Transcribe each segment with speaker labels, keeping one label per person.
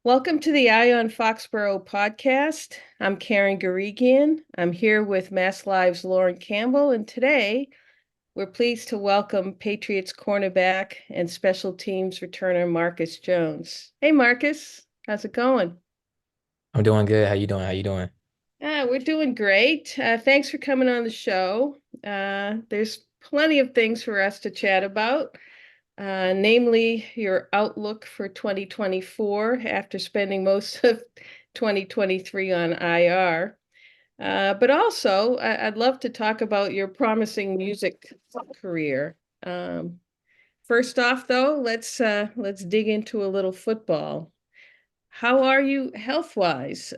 Speaker 1: Welcome to the Eye On Foxborough podcast. I'm Karen Guregian. I'm here with MassLive's Lauren Campbell, and today we're pleased to welcome Patriots cornerback and special teams returner Marcus Jones. Hey, Marcus, how's it going?
Speaker 2: I'm doing good. How you doing? How you doing?
Speaker 1: We're doing great. Thanks for coming on the show. There's plenty of things for us to chat about. Namely your outlook for 2024 after spending most of 2023 on IR. But also, I'd love to talk about your promising music career. Um, First off, though, let's dig into a little football. How are you health-wise?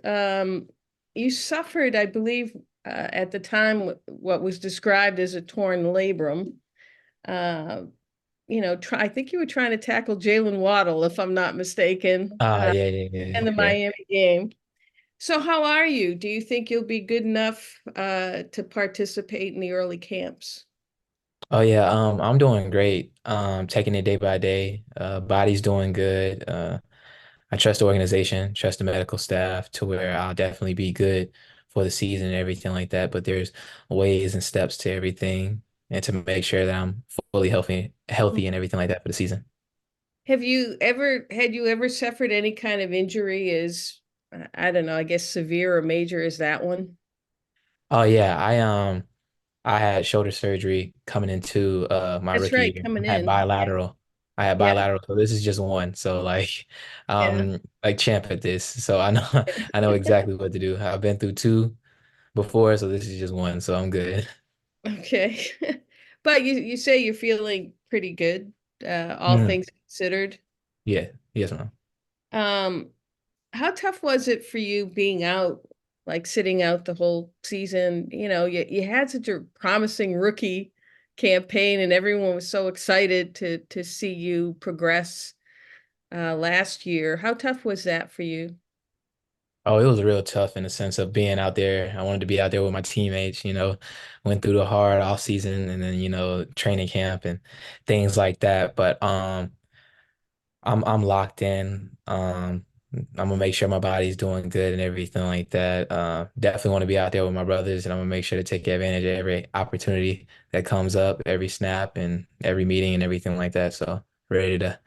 Speaker 1: You suffered, I believe, at the time, what was described as a torn labrum. Uh, I think you were trying to tackle Jalen Waddle, if I'm not mistaken,
Speaker 2: Yeah, yeah, yeah,
Speaker 1: in the
Speaker 2: yeah.
Speaker 1: Miami game. So how are you? Do you think you'll be good enough to participate in the early camps?
Speaker 2: Oh yeah, I'm doing great. Taking it day by day. Body's doing good. I trust the organization, trust the medical staff to where I'll definitely be good for the season and everything like that. But there's ways and steps to everything and to make sure that I'm fully healthy and everything like that for the season.
Speaker 1: Had you ever suffered any kind of injury as, I don't know, I guess severe or major as that one?
Speaker 2: Oh yeah, I had shoulder surgery coming into my
Speaker 1: That's
Speaker 2: rookie
Speaker 1: right,
Speaker 2: year.
Speaker 1: coming
Speaker 2: I had
Speaker 1: in.
Speaker 2: bilateral. I had
Speaker 1: Yeah,
Speaker 2: bilateral, so this is just one. So
Speaker 1: yeah.
Speaker 2: like champ at this. So I know I know exactly what to do. I've been through two before, so this is just one. So I'm good.
Speaker 1: Okay. But you say you're feeling pretty good, all
Speaker 2: Mm,
Speaker 1: things considered.
Speaker 2: yeah. Yes, ma'am.
Speaker 1: Um, how tough was it for you being out, like sitting out the whole season? You had such a promising rookie campaign, and everyone was so excited to see you progress last year. How tough was that for you?
Speaker 2: Oh, it was real tough in the sense of being out there. I wanted to be out there with my teammates, went through the hard off season and then, training camp and things like that. But I'm locked in. I'm gonna make sure my body's doing good and everything like that. Definitely want to be out there with my brothers, and I'm gonna make sure to take advantage of every opportunity that comes up, every snap and every meeting and everything like that. So ready to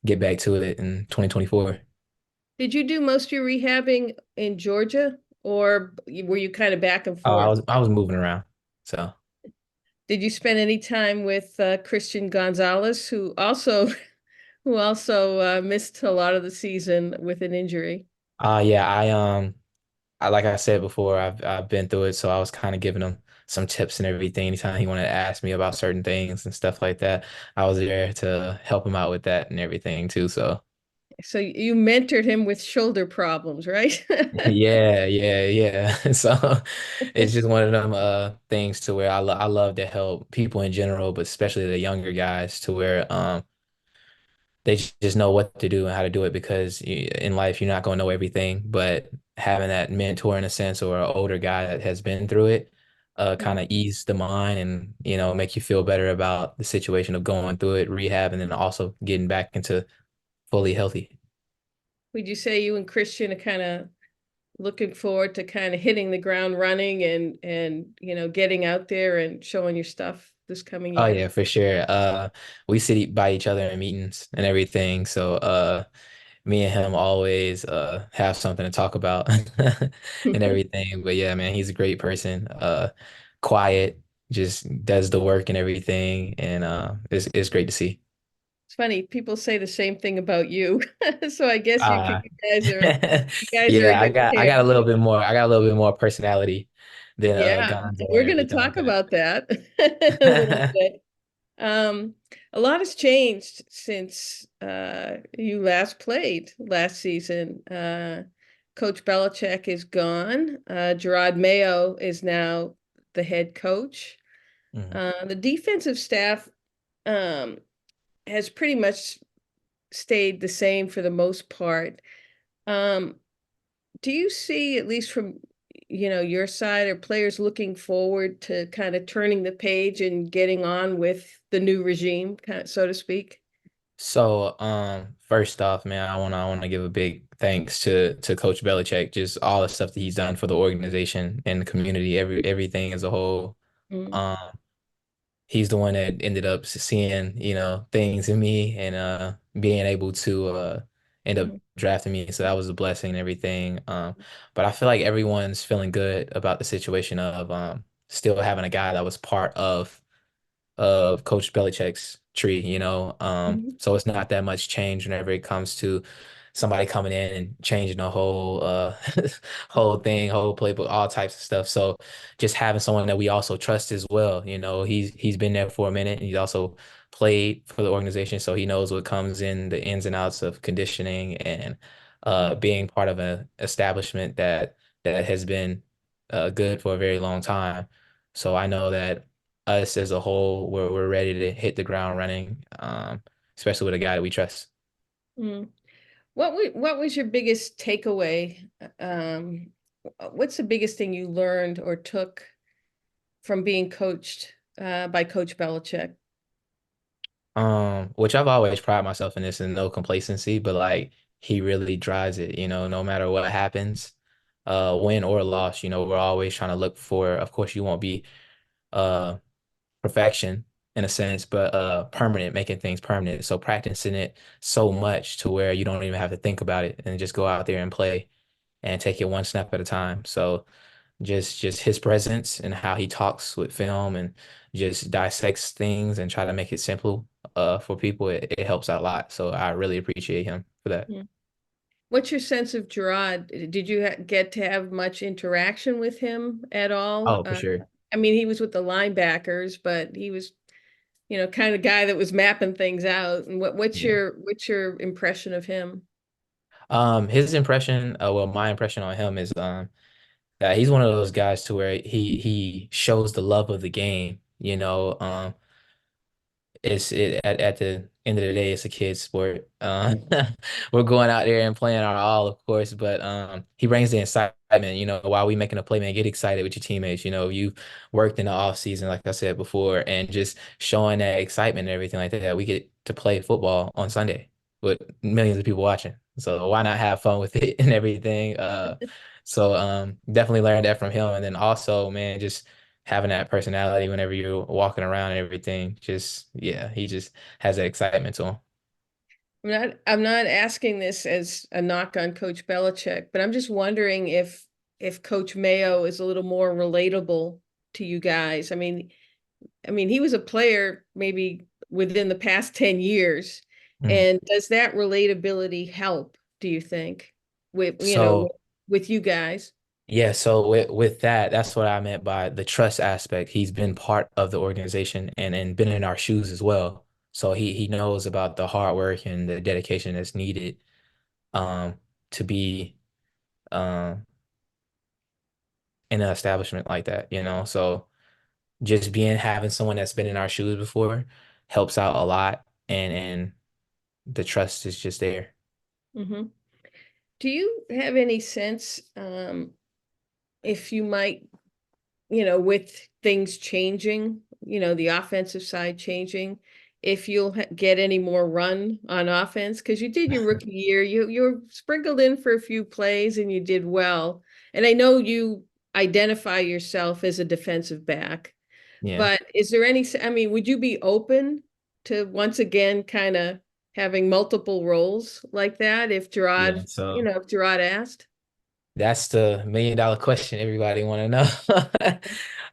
Speaker 2: get back to it in 2024.
Speaker 1: Did you do most of your rehabbing in Georgia, or were you kind of back and
Speaker 2: Oh, I
Speaker 1: forth?
Speaker 2: was I was moving around. So
Speaker 1: Did you spend any time with Christian Gonzalez, who also missed a lot of the season with an injury?
Speaker 2: yeah, I like I said before, I've been through it, so I was kind of giving him some tips and everything. Anytime he wanted to ask me about certain things and stuff like that, I was there to help him out with that and everything too. So
Speaker 1: So you mentored him with shoulder problems, right?
Speaker 2: yeah, yeah, yeah. So it's just one of them things to where I love to help people in general, but especially the younger guys to where they just know what to do and how to do it because in life you're not going to know everything, but having that mentor in a sense or an older guy that has been through it kind of ease the mind and make you feel better about the situation of going through it, rehab, and then also getting back into fully healthy.
Speaker 1: Would you say you and Christian are kind of looking forward to kind of hitting the ground running and getting out there and showing your stuff this coming
Speaker 2: Oh
Speaker 1: year?
Speaker 2: yeah, for sure. We sit by each other in meetings and everything. So me and him always have something to talk about and everything. But yeah, man, he's a great person. Quiet, just does the work and everything, and it's great to see.
Speaker 1: It's funny, people say the same thing about you. So I guess
Speaker 2: Uh
Speaker 1: you guys are a
Speaker 2: yeah,
Speaker 1: good
Speaker 2: I got
Speaker 1: pair.
Speaker 2: a little bit more. I got a little bit more personality than
Speaker 1: Yeah,
Speaker 2: Gonzo
Speaker 1: we're
Speaker 2: and
Speaker 1: going to
Speaker 2: everything like
Speaker 1: talk about that a little
Speaker 2: that.
Speaker 1: bit. Um, a lot has changed since you last played last season. Coach Belichick is gone. Jerod Mayo is now the head coach.
Speaker 2: Mhm.
Speaker 1: The defensive staff um, has pretty much stayed the same for the most part. Um, do you see, at least from your side, are players looking forward to kind of turning the page and getting on with the new regime, kind of, so to speak?
Speaker 2: So, first off, man, I wanna give a big thanks to Coach Belichick, just all the stuff that he's done for the organization and the community, everything as a whole.
Speaker 1: Mm,
Speaker 2: Um, he's the one that ended up seeing, things in me and being able to end up
Speaker 1: mm,
Speaker 2: drafting me. So that was a blessing and everything. But I feel like everyone's feeling good about the situation of still having a guy that was part of Coach Belichick's tree,
Speaker 1: mhm,
Speaker 2: So it's not that much change whenever it comes to somebody coming in and changing the whole whole thing, whole playbook, all types of stuff. So just having someone that we also trust as well, he's been there for a minute and he's also played for the organization, so he knows what comes in the ins and outs of conditioning and being part of an establishment that has been good for a very long time. So I know that us as a whole, we're ready to hit the ground running, especially with a guy that we trust.
Speaker 1: mm. What was your biggest takeaway? What's the biggest thing you learned or took from being coached by Coach Belichick?
Speaker 2: Which I've always prided myself in this and no complacency, but like he really drives it, no matter what happens, win or loss, we're always trying to look for, of course, you won't be uh perfection in a sense, but permanent, making things permanent. So practicing it so much to where you don't even have to think about it and just go out there and play and take it one snap at a time. So just his presence and how he talks with film and just dissects things and try to make it simple for people, it helps out a lot. So I really appreciate him for that.
Speaker 1: Mm. What's your sense of Jerod? Did you get to have much interaction with him at all?
Speaker 2: Oh, for sure.
Speaker 1: I mean, he was with the linebackers, but he was, kind of guy that was mapping things out. And
Speaker 2: Yeah.
Speaker 1: what's your impression of him?
Speaker 2: His impression, well, my impression on him is that he's one of those guys to where he shows the love of the game, at the end of the day, it's a kid's sport. We're going out there and playing our all, of course, but he brings the excitement, while we making a play, man, get excited with your teammates. You worked in the off season, like I said before, and just showing that excitement and everything like that. We get to play football on Sunday with millions of people watching. So why not have fun with it and everything? So definitely learned that from him. And then also, man, just having that personality whenever you're walking around and everything. Just yeah, he just has that excitement to him.
Speaker 1: I'm not asking this as a knock on Coach Belichick, but I'm just wondering if Coach Mayo is a little more relatable to you guys. I mean, he was a player maybe within the past 10 years.
Speaker 2: Mm.
Speaker 1: And does that relatability help, do you think, with,
Speaker 2: So
Speaker 1: with you guys?
Speaker 2: yeah, so with that, that's what I meant by the trust aspect. He's been part of the organization and been in our shoes as well. So he knows about the hard work and the dedication that's needed um to be um in an establishment like that. So just being having someone that's been in our shoes before helps out a lot and the trust is just there.
Speaker 1: Hmm. Do you have any sense if you might, with things changing, the offensive side changing, if you'll get any more run on offense? Because you did your rookie year, you were sprinkled in for a few plays and you did well. And I know you identify yourself as a defensive back,
Speaker 2: Yeah.
Speaker 1: but is there any, I mean, would you be open to once again kind of having multiple roles like that if
Speaker 2: Yeah. So
Speaker 1: If Gerard asked?
Speaker 2: that's the million-dollar question everybody want to know.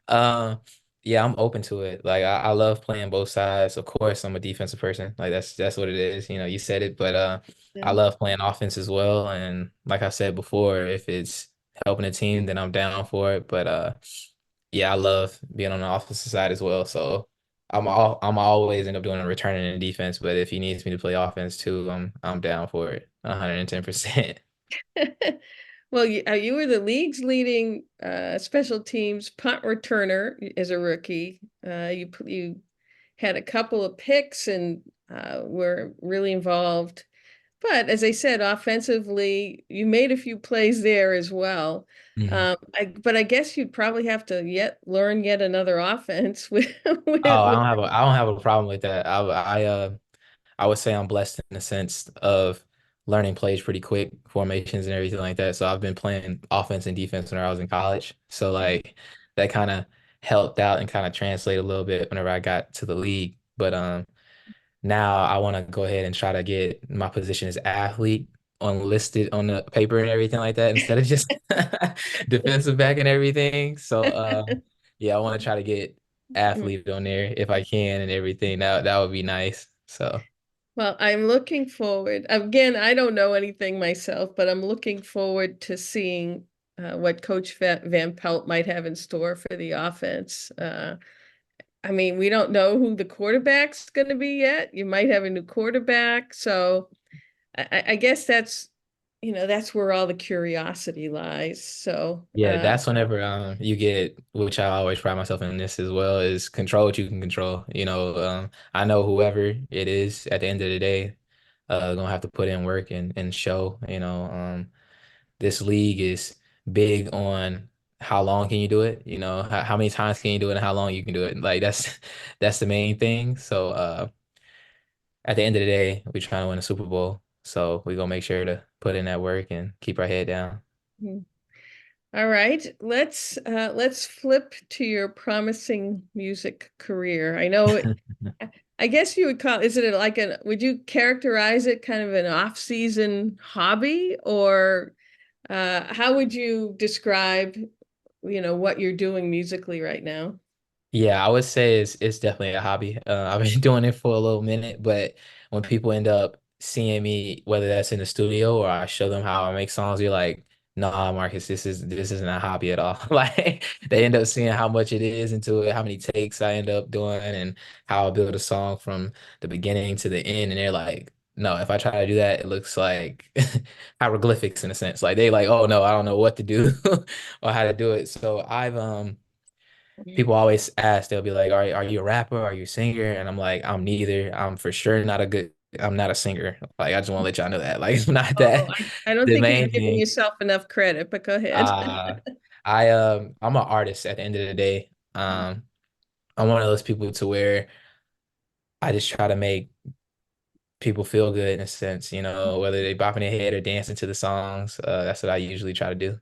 Speaker 2: Um, yeah, I'm open to it. Like I love playing both sides. Of course, I'm a defensive person. Like that's what it is. You said it, but I
Speaker 1: Yeah.
Speaker 2: love playing offense as well. And like I said before, if it's helping a team, then I'm down for it. But yeah, I love being on the offensive side as well. So I'm always end up doing a returning in defense. But if he needs me to play offense too, I'm down for it 110%.
Speaker 1: Well, you were the league's leading special teams punt returner as a rookie. You had a couple of picks and were really involved. But as I said, offensively, you made a few plays there as well. But I guess you'd probably have to learn yet another offense with
Speaker 2: Oh,
Speaker 1: with
Speaker 2: I don't have a problem with that. I I would say I'm blessed in the sense of learning plays pretty quick, formations and everything like that. So I've been playing offense and defense when I was in college. So like that kind of helped out and kind of translate a little bit whenever I got to the league. But now I want to go ahead and try to get my position as athlete on listed on the paper and everything like that instead of just defensive back and everything. So yeah, I want to try to get athlete on there if I can and everything. That would be nice. So
Speaker 1: Well, I'm looking forward. Again, I don't know anything myself, but I'm looking forward to seeing what Coach Van Pelt might have in store for the offense. I mean, we don't know who the quarterback's going to be yet. You might have a new quarterback. So I guess that's where all the curiosity lies. So,
Speaker 2: yeah, that's whenever you get, which I always pride myself in this as well, is control what you can control. I know whoever it is at the end of the day, gonna have to put in work and show. This league is big on how long can you do it. How many times can you do it and how long you can do it. Like that's the main thing. So at the end of the day, we're trying to win a Super Bowl, so we're gonna make sure to put in that work and keep our head down.
Speaker 1: mhm. All right, let's flip to your promising music career. I guess you would call, is it like would you characterize it kind of an off-season hobby, or how would you describe, what you're doing musically right now?
Speaker 2: Yeah, I would say it's definitely a hobby. I've been doing it for a little minute, but when people end up seeing me, whether that's in the studio or I show them how I make songs, you're like, "Nah, Marcus, this isn't a hobby at all." Like they end up seeing how much it is into it, how many takes I end up doing, and how I build a song from the beginning to the end, and they're like, "No, if I try to do that, it looks like hieroglyphics in a sense." Like they like, "Oh no, I don't know what to do or how to do it." So I've people always ask, they'll be like, are you a rapper? Are you a singer? And I'm like, I'm neither. I'm not a singer. Like, I just want to let y'all know that. Like, I'm not
Speaker 1: Oh,
Speaker 2: that.
Speaker 1: I don't
Speaker 2: The
Speaker 1: think you're
Speaker 2: main
Speaker 1: giving
Speaker 2: thing,
Speaker 1: yourself enough credit, but go ahead.
Speaker 2: uh, I'm an artist at the end of the day. I'm one of those people to where I just try to make people feel good in a sense, whether they bopping their head or dancing to the songs. That's what I usually try to do.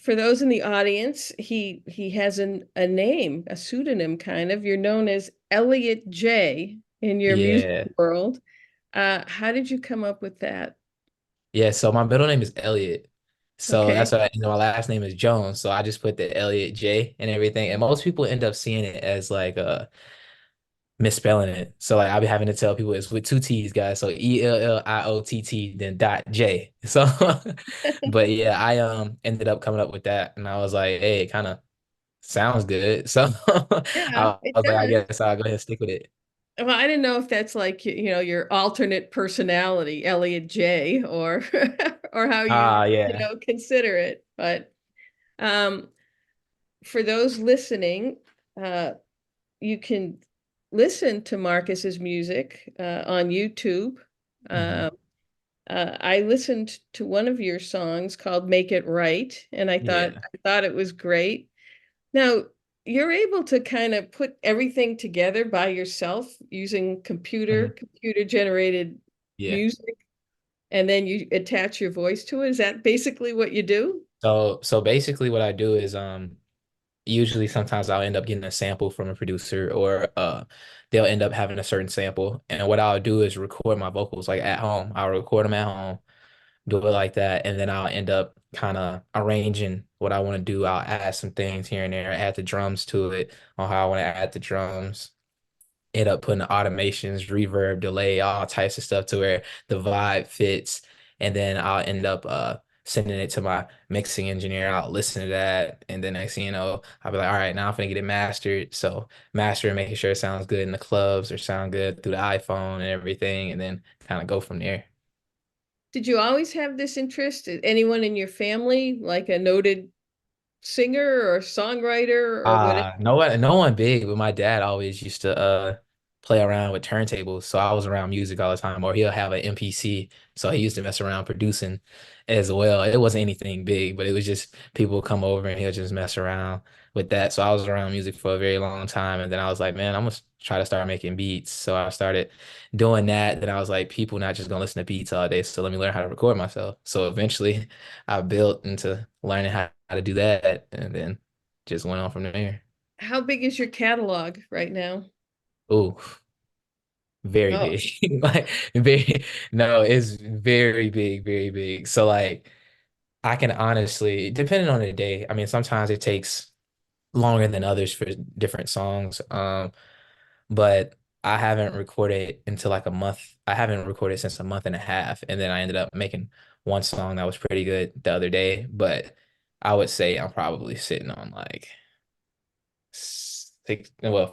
Speaker 1: For those in the audience, he has a name, a pseudonym kind of. You're known as Elliot J in your music
Speaker 2: Yeah.
Speaker 1: world. How did you come up with that?
Speaker 2: Yeah, so my middle name is Elliot. So that's
Speaker 1: Okay.
Speaker 2: what my last name is Jones. So I just put the Elliot J and everything. And most people end up seeing it as like misspelling it. So like I'll be having to tell people it's with two T's, guys. So ELLIOTT then dot J. So but yeah, I ended up coming up with that and I was like, hey, it kind of sounds good. So
Speaker 1: Yeah,
Speaker 2: I
Speaker 1: it
Speaker 2: was like, I
Speaker 1: does.
Speaker 2: guess I'll go ahead and stick with it.
Speaker 1: Well, I didn't know if that's like, your alternate personality, Elliot J, or or how
Speaker 2: Ah, yeah.
Speaker 1: consider it. But um, for those listening, uh, you can listen to Marcus's music on YouTube.
Speaker 2: Hmm.
Speaker 1: Uh, I listened to one of your songs called "Make It Right," and I thought
Speaker 2: Yeah.
Speaker 1: I thought it was great. Now, you're able to kind of put everything together by yourself using
Speaker 2: Hmm.
Speaker 1: computer generated
Speaker 2: Yeah.
Speaker 1: music, and then you attach your voice to it. Is that basically what you do?
Speaker 2: So basically what I do is usually sometimes I'll end up getting a sample from a producer or they'll end up having a certain sample. And what I'll do is record my vocals like at home. I'll record them at home, do it like that, and then I'll end up kind of arranging what I want to do. I'll add some things here and there, add the drums to it on how I want to add the drums, end up putting the automations, reverb, delay, all types of stuff to where the vibe fits. And then I'll end up sending it to my mixing engineer. I'll listen to that. And then next thing you know, I'll be like, all right, now I'm gonna get it mastered. So mastering, making sure it sounds good in the clubs or sound good through the iPhone and everything, and then kind of go from there.
Speaker 1: Did you always have this interest? Anyone in your family, like a noted singer or songwriter or whatever?
Speaker 2: No one big, but my dad always used to. play around with turntables. So I was around music all the time, or he'll have an MPC. So he used to mess around producing as well. It wasn't anything big, but it was just people would come over and he'll just mess around with that. So I was around music for a very long time. And then I was like, man, I'm gonna try to start making beats. So I started doing that. Then I was like, people not just gonna listen to beats all day. So let me learn how to record myself. So eventually I built into learning how to do that and then just went on from there.
Speaker 1: How big is your catalog right now?
Speaker 2: Ooh. Very
Speaker 1: Oh,
Speaker 2: big. Like very no, it's very big, very big. So like I can honestly, depending on the day, I mean sometimes it takes longer than others for different songs. But I haven't recorded until like a month. I haven't recorded since a month and a half. And then I ended up making one song that was pretty good the other day. But I would say I'm probably sitting on like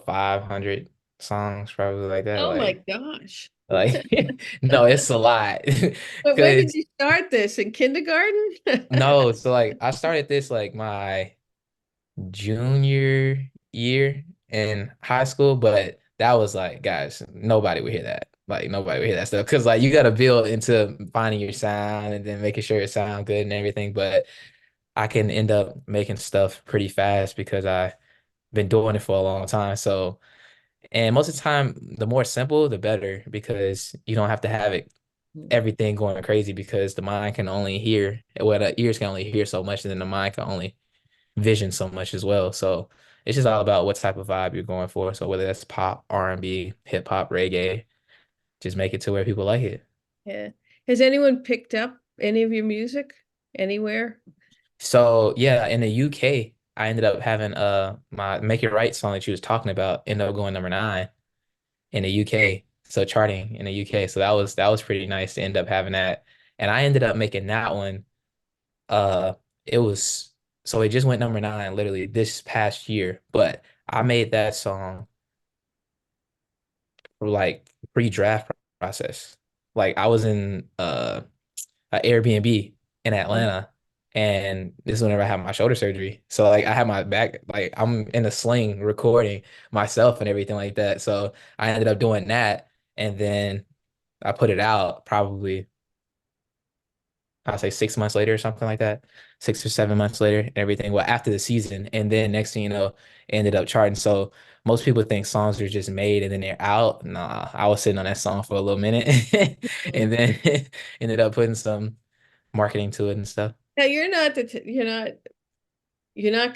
Speaker 2: 500 songs, probably like that.
Speaker 1: oh my
Speaker 2: Like
Speaker 1: gosh.
Speaker 2: Like, no, it's a lot.
Speaker 1: But when did
Speaker 2: Because
Speaker 1: you start this? In kindergarten?
Speaker 2: no, so like I started this like my junior year in high school, but that was like, guys, nobody would hear that. Like nobody would hear that stuff. Cause like you gotta build into finding your sound and then making sure it sounds good and everything. But I can end up making stuff pretty fast because I've been doing it for a long time. So and most of the time, the more simple, the better because you don't have to have it everything going crazy because the mind can only hear, well, the ears can only hear so much, and then the mind can only vision so much as well. So it's just all about what type of vibe you're going for. So whether that's pop, R&B, hip hop, reggae, just make it to where people like it.
Speaker 1: Yeah. Has anyone picked up any of your music anywhere?
Speaker 2: So yeah, in the UK, I ended up having my Make It Right song that you was talking about ended up going number 9 in the UK. So charting in the UK. So that was pretty nice to end up having that. And I ended up making that one. Uh, it was so it just went number 9 literally this past year. But I made that song for like pre-draft process. Like I was in an Airbnb in
Speaker 1: Mm.
Speaker 2: Atlanta, and this is whenever I had my shoulder surgery. So like I had my back, like I'm in a sling recording myself and everything like that. So I ended up doing that, and then I put it out probably I'll say 6 months later or something like that, 6 or 7 months later, and everything. Well, after the season, and then next thing you know, it ended up charting. So most people think songs are just made and then they're out. Nah, I was sitting on that song for a little minute, and then ended up putting some marketing to it and stuff.
Speaker 1: Now you're not going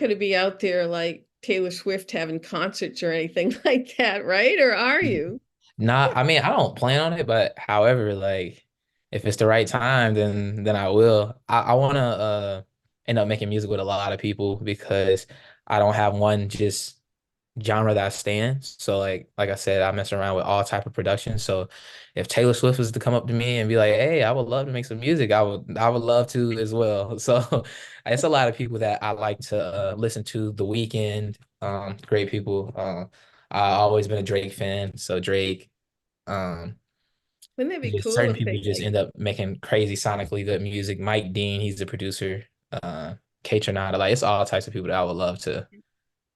Speaker 1: to be out there like Taylor Swift having concerts or anything like that, right? Or are you?
Speaker 2: Nah, I mean, I don't plan on it, but however, like if it's the right time, then I will. I wanna end up making music with a lot of people because I don't have one just genre that stands. So like I said, I mess around with all type of production. So if Taylor Swift was to come up to me and be like, "Hey, I would love to make some music," I would love to as well. So it's a lot of people that I like to listen to. The Weeknd, great people. I've always been a Drake fan, so Drake. Um,
Speaker 1: Wouldn't that be
Speaker 2: just
Speaker 1: cool
Speaker 2: certain
Speaker 1: if
Speaker 2: people
Speaker 1: they
Speaker 2: just
Speaker 1: like
Speaker 2: end up making crazy sonically good music. Mike Dean, he's the producer. K Tronada, like it's all types of people that I would love to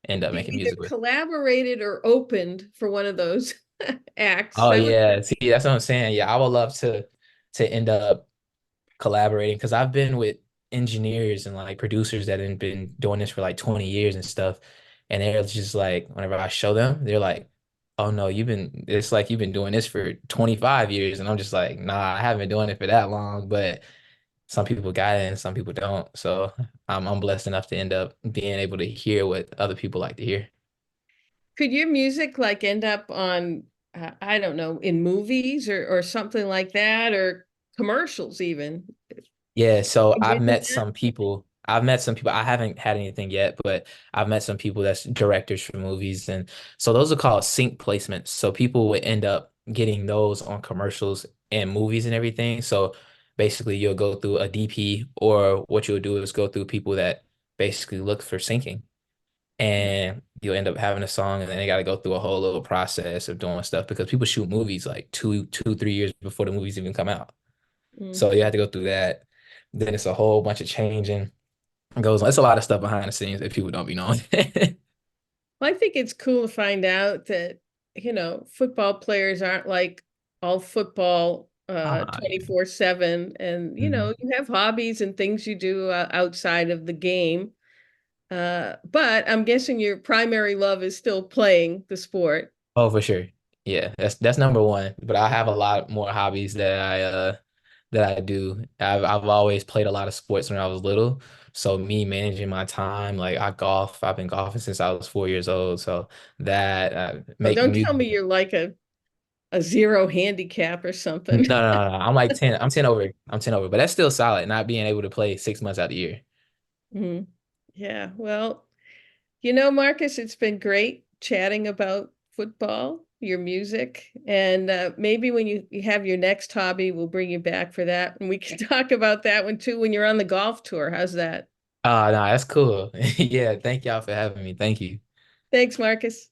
Speaker 2: end up
Speaker 1: you've
Speaker 2: making
Speaker 1: either
Speaker 2: music with.
Speaker 1: collaborated or opened for one of those acts?
Speaker 2: Oh
Speaker 1: That would
Speaker 2: yeah, see that's what I'm saying. Yeah, I would love to end up collaborating because I've been with engineers and like producers that have been doing this for like 20 years and stuff, and they're just like whenever I show them, they're like, "Oh no, it's like you've been doing this for 25 years," and I'm just like, "Nah, I haven't been doing it for that long," but some people got it and some people don't. So I'm blessed enough to end up being able to hear what other people like to hear.
Speaker 1: could your music like end up on I don't know, in movies or something like that, or commercials even?
Speaker 2: Yeah, so
Speaker 1: Envision that?
Speaker 2: I've met some people. I haven't had anything yet, but I've met some people that's directors for movies. And so those are called sync placements. So people would end up getting those on commercials and movies and everything. So basically you'll go through a DP or what you'll do is go through people that basically look for syncing. And you'll end up having a song and then they got to go through a whole little process of doing stuff because people shoot movies like 3 years before the movies even come out.
Speaker 1: Mm.
Speaker 2: So you have to go through that. Then it's a whole bunch of changing goes on. It's a lot of stuff behind the scenes that people don't be knowing.
Speaker 1: Well, I think it's cool to find out that football players aren't like all football
Speaker 2: Yeah.
Speaker 1: 24/7, and
Speaker 2: Mhm.
Speaker 1: you have hobbies and things you do outside of the game. But I'm guessing your primary love is still playing the sport.
Speaker 2: Oh, for sure. Yeah, that's number one. But I have a lot more hobbies that I do. I've always played a lot of sports when I was little. So me managing my time, like I golf. I've been golfing since I was 4 years old. So that
Speaker 1: Oh,
Speaker 2: make
Speaker 1: don't
Speaker 2: music.
Speaker 1: tell me you're like a zero handicap or
Speaker 2: No,
Speaker 1: something.
Speaker 2: no, no, no. I'm like 10. I'm 10 over. I'm 10 over. But that's still solid, not being able to play 6 months out of the year.
Speaker 1: Mhm. Yeah, well, Marcus, it's been great chatting about football, your music, and maybe when you have your next hobby, we'll bring you back for that, and we can talk about that one too when you're on the golf tour. How's that?
Speaker 2: No, that's cool. Yeah, thank y'all for having me. Thank you.
Speaker 1: Thanks, Marcus.